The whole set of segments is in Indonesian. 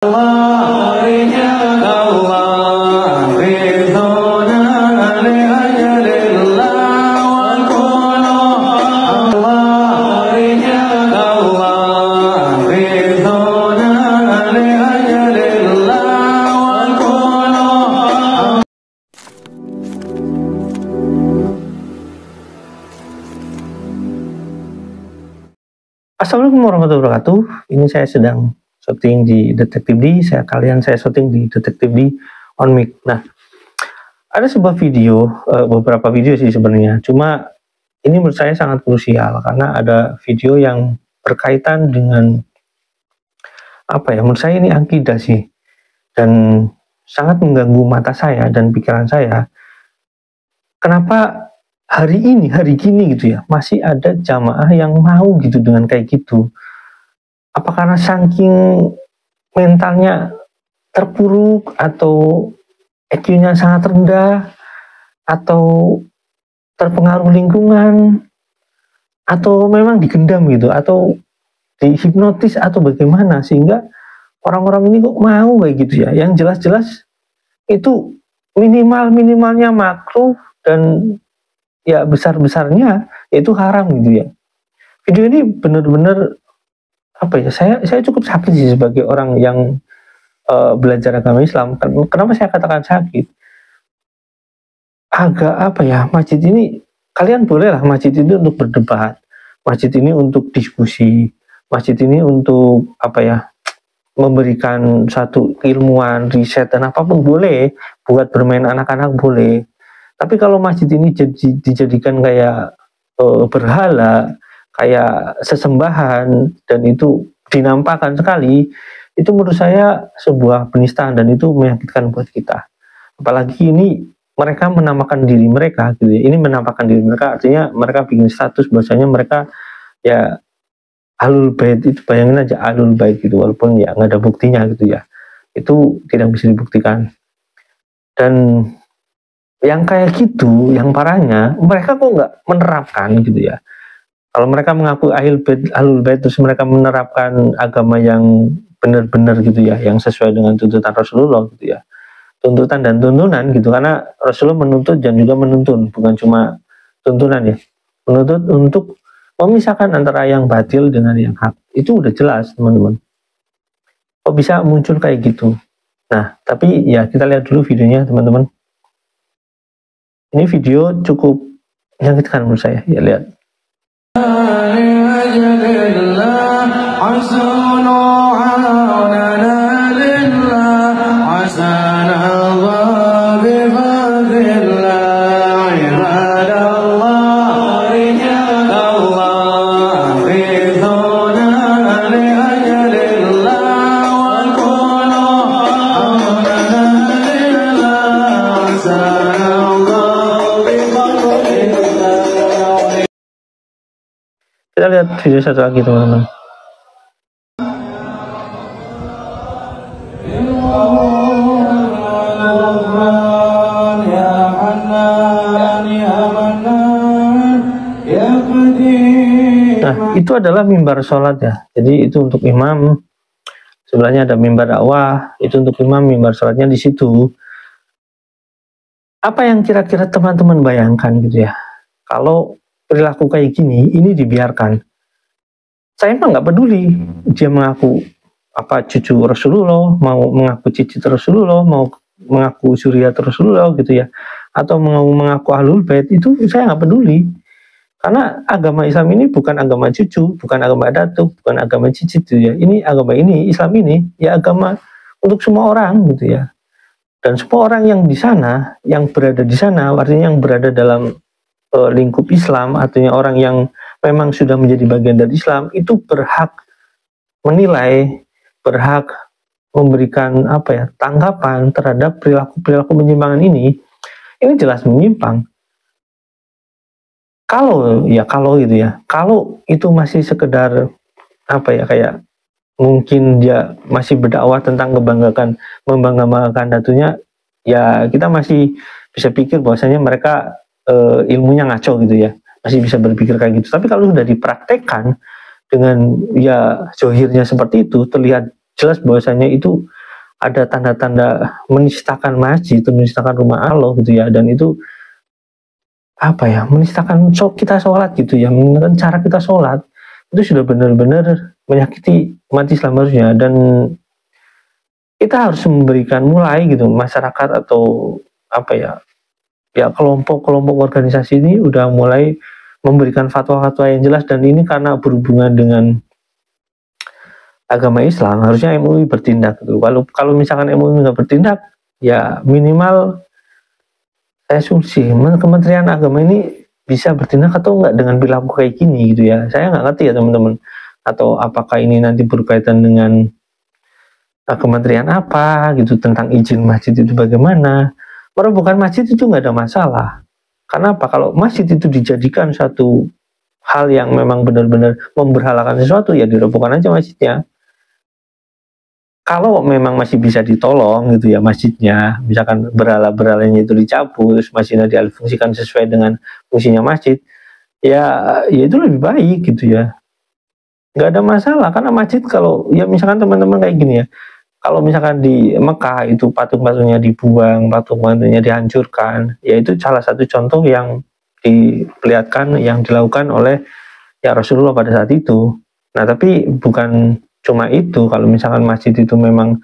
Assalamualaikum warahmatullahi wabarakatuh. Ini saya sedang syuting di Detektif D. Saya syuting di Detektif D on mic. Nah, ada sebuah video, beberapa video sih sebenarnya. Cuma ini menurut saya sangat krusial karena ada video yang berkaitan dengan apa ya? Menurut saya ini akidah sih, dan sangat mengganggu mata saya dan pikiran saya. Kenapa hari gini gitu ya, masih ada jamaah yang mau gitu dengan kayak gitu? Apa karena saking mentalnya terpuruk, atau EQ-nya sangat rendah, atau terpengaruh lingkungan, atau memang digendam gitu, atau dihipnotis, atau bagaimana sehingga orang-orang ini kok mau kayak gitu ya? Yang jelas-jelas itu minimalnya makruh, dan ya besar-besarnya itu haram gitu ya. Video ini benar-benar apa ya, saya cukup sakit sih sebagai orang yang belajar agama Islam. Kenapa saya katakan sakit? Agak apa ya, masjid ini, kalian bolehlah masjid ini untuk berdebat, masjid ini untuk diskusi, masjid ini untuk apa ya, memberikan satu ilmuwan, riset dan apapun boleh, buat bermain anak-anak boleh. Tapi kalau masjid ini dijadikan kayak berhala, kayak sesembahan, dan itu dinampakkan sekali, itu menurut saya sebuah penistaan, dan itu menyakitkan buat kita. Apalagi ini mereka menamakan diri mereka gitu ya. Ini menampakkan diri mereka, artinya mereka bikin status bahwasanya mereka ya Ahlul Bait. Itu bayangin aja, Ahlul Bait gitu, walaupun ya nggak ada buktinya gitu ya. Itu tidak bisa dibuktikan. Dan yang kayak gitu, yang parahnya, mereka kok nggak menerapkan gitu ya. Kalau mereka mengaku Ahlul Bait, terus mereka menerapkan agama yang benar-benar gitu ya, yang sesuai dengan tuntutan Rasulullah gitu ya. Tuntutan dan tuntunan gitu, karena Rasulullah menuntut dan juga menuntun, bukan cuma tuntunan ya. Menuntut untuk memisahkan antara yang batil dengan yang hak. Itu udah jelas, teman-teman. Kok bisa muncul kayak gitu? Nah, tapi ya kita lihat dulu videonya, teman-teman. Ini video cukup menyakitkan menurut saya. Ya, lihat. Kita lihat video satu lagi, teman-teman. Nah, itu adalah mimbar sholat ya. Jadi itu untuk imam. Sebelahnya ada mimbar dakwah. Itu untuk imam, mimbar sholatnya di situ. Apa yang kira-kira teman-teman bayangkan gitu ya? Kalau perilaku kayak gini, ini dibiarkan. Saya emang nggak peduli dia mengaku apa cucu Rasulullah, mau mengaku cicit Rasulullah, mau mengaku suriat Rasulullah gitu ya, atau mengaku Ahlul Bait, itu saya nggak peduli. Karena agama Islam ini bukan agama cucu, bukan agama datuk, bukan agama cicit gitu ya. Ini agama ini, Islam ini ya agama untuk semua orang gitu ya. Dan semua orang yang di sana, yang berada di sana, artinya yang berada dalam lingkup Islam, artinya orang yang memang sudah menjadi bagian dari Islam, itu berhak menilai, berhak memberikan apa ya, tanggapan terhadap perilaku penyimpangan ini. Ini jelas menyimpang. Kalau gitu ya, kalau itu masih sekedar apa ya, kayak mungkin dia masih berdakwah tentang membanggakan datunya, ya kita masih bisa pikir bahwasanya mereka ilmunya ngaco gitu ya, masih bisa berpikir kayak gitu. Tapi kalau sudah dipraktekkan dengan ya zohirnya seperti itu, terlihat jelas bahwasanya itu ada tanda-tanda menistakan masjid, menistakan rumah Allah gitu ya, dan itu apa ya, menistakan kita sholat gitu ya, menistakan cara kita sholat, itu sudah benar-benar menyakiti umat Islam harusnya. Dan kita harus memberikan mulai gitu masyarakat atau apa ya, ya kelompok-kelompok organisasi ini udah mulai memberikan fatwa-fatwa yang jelas. Dan ini karena berhubungan dengan agama Islam, harusnya MUI bertindak gitu. Kalau misalkan MUI nggak bertindak, ya minimal saya solusi Kementerian Agama ini bisa bertindak atau enggak dengan perilaku kayak gini gitu ya. Saya nggak ngerti ya teman-teman, atau apakah ini nanti berkaitan dengan kementerian apa gitu, tentang izin masjid itu bagaimana. Merobohkan masjid itu nggak ada masalah. Karena apa? Kalau masjid itu dijadikan satu hal yang memang benar-benar memberhalakan sesuatu, ya dirobohkan aja masjidnya. Kalau memang masih bisa ditolong gitu ya masjidnya, misalkan berhala-berhalanya itu dicabut, terus masjidnya dialihfungsikan sesuai dengan fungsinya masjid, ya itu lebih baik gitu ya. Nggak ada masalah, karena masjid kalau ya misalkan teman-teman kayak gini ya, kalau misalkan di Mekah itu patung-patungnya dibuang, patung-patungnya dihancurkan, ya itu salah satu contoh yang diperlihatkan, yang dilakukan oleh ya Rasulullah pada saat itu. Nah tapi bukan cuma itu, kalau misalkan masjid itu memang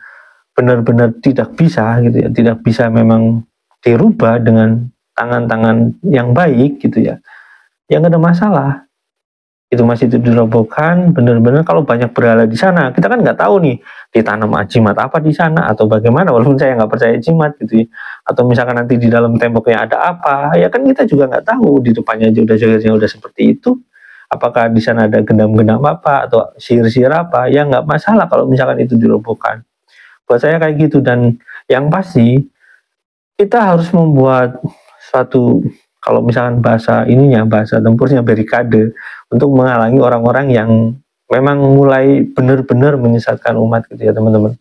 benar-benar tidak bisa gitu ya, tidak bisa memang dirubah dengan tangan-tangan yang baik gitu ya, ya nggak ada masalah. Itu masjid itu dirobohkan benar-benar. Kalau banyak berhala di sana, kita kan nggak tahu nih ditanam jimat apa di sana atau bagaimana, walaupun saya nggak percaya jimat gitu ya. Atau misalkan nanti di dalam temboknya ada apa, ya kan kita juga nggak tahu. Di depannya aja udah seperti itu, apakah di sana ada gendam-gendam apa atau sihir-sihir apa, ya nggak masalah kalau misalkan itu dirobohkan. Buat saya kayak gitu. Dan yang pasti kita harus membuat suatu, kalau misalkan bahasa tempurnya barikade, untuk menghalangi orang-orang yang memang mulai benar-benar menyesatkan umat gitu ya teman-teman.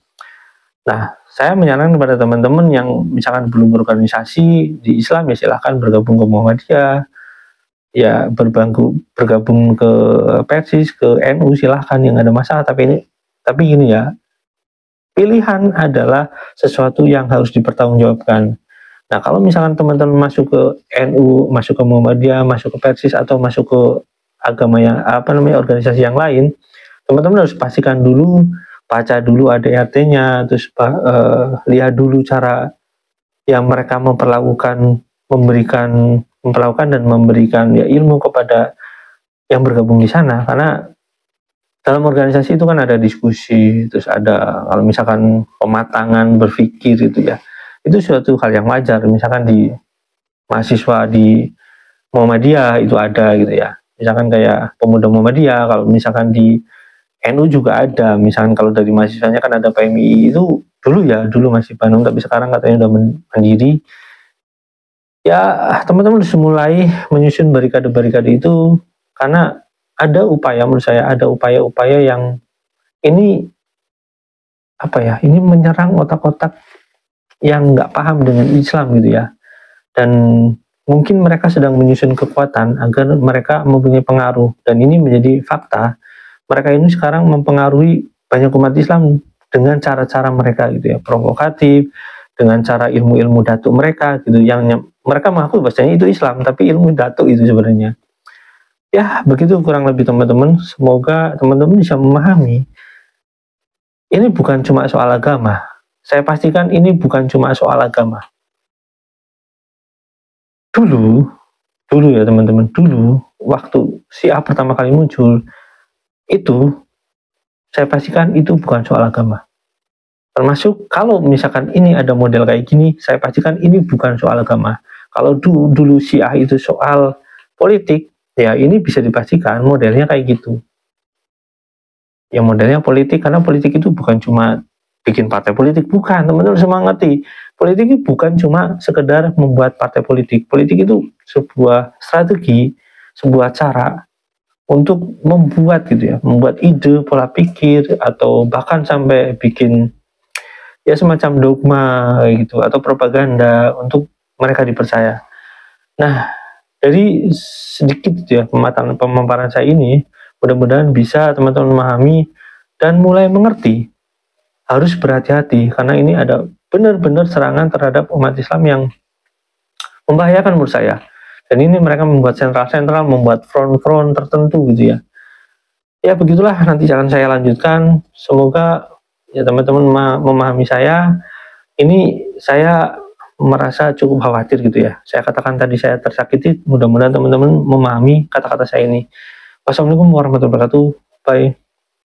Nah, saya menyarankan kepada teman-teman yang misalkan belum berorganisasi di Islam, ya silahkan bergabung ke Muhammadiyah, ya bergabung ke Persis, ke NU, silahkan, yang ada masalah. Tapi gini ya, pilihan adalah sesuatu yang harus dipertanggungjawabkan. Nah, kalau misalkan teman-teman masuk ke NU, masuk ke Muhammadiyah, masuk ke Persis, atau masuk ke agama yang organisasi yang lain, teman-teman harus pastikan dulu, baca dulu ADART-nya, terus lihat dulu cara yang mereka memperlakukan dan memberikan ya ilmu kepada yang bergabung di sana. Karena dalam organisasi itu kan ada diskusi, terus ada kalau misalkan pematangan berpikir itu ya, itu suatu hal yang wajar. Misalkan di mahasiswa di Muhammadiyah itu ada gitu ya, misalkan kayak pemuda Muhammadiyah. Kalau misalkan di NU juga ada, misalkan kalau dari mahasiswanya kan ada PMI itu dulu masih Bandung, tapi sekarang katanya udah mandiri. Ya teman-teman harus mulai menyusun barikade-barikade itu, karena ada upaya, menurut saya ada upaya-upaya yang ini ini menyerang otak-otak yang nggak paham dengan Islam gitu ya. Dan mungkin mereka sedang menyusun kekuatan agar mereka mempunyai pengaruh, dan ini menjadi fakta. Mereka ini sekarang mempengaruhi banyak umat Islam dengan cara-cara mereka gitu ya, provokatif, dengan cara ilmu-ilmu datuk mereka gitu, yang mereka mengaku bahwasanya itu Islam, tapi ilmu datuk itu sebenarnya. Ya begitu kurang lebih teman-teman. Semoga teman-teman bisa memahami, ini bukan cuma soal agama. Saya pastikan ini bukan cuma soal agama. Dulu ya teman-teman, dulu waktu Syiah pertama kali muncul, itu saya pastikan itu bukan soal agama. Termasuk kalau misalkan ini ada model kayak gini, saya pastikan ini bukan soal agama. Kalau dulu Syiah itu soal politik, ya ini bisa dipastikan modelnya kayak gitu. Ya modelnya politik, karena politik itu bukan cuma bikin partai politik, bukan. Teman-teman semua ngerti, politik itu bukan cuma sekedar membuat partai politik. Politik itu sebuah strategi, sebuah cara untuk membuat gitu ya, membuat ide, pola pikir, atau bahkan sampai bikin ya semacam dogma gitu, atau propaganda untuk mereka dipercaya. Nah, dari sedikit ya pemaparan saya ini, mudah-mudahan bisa teman-teman memahami dan mulai mengerti harus berhati-hati karena ini ada benar-benar serangan terhadap umat Islam yang membahayakan menurut saya. Dan ini mereka membuat sentral-sentral, membuat front-front tertentu gitu ya. Ya begitulah, nanti akan saya lanjutkan. Semoga ya teman-teman memahami saya. Ini saya merasa cukup khawatir gitu ya. Saya katakan tadi saya tersakiti, mudah-mudahan teman-teman memahami kata-kata saya ini. Wassalamualaikum warahmatullahi wabarakatuh. Bye.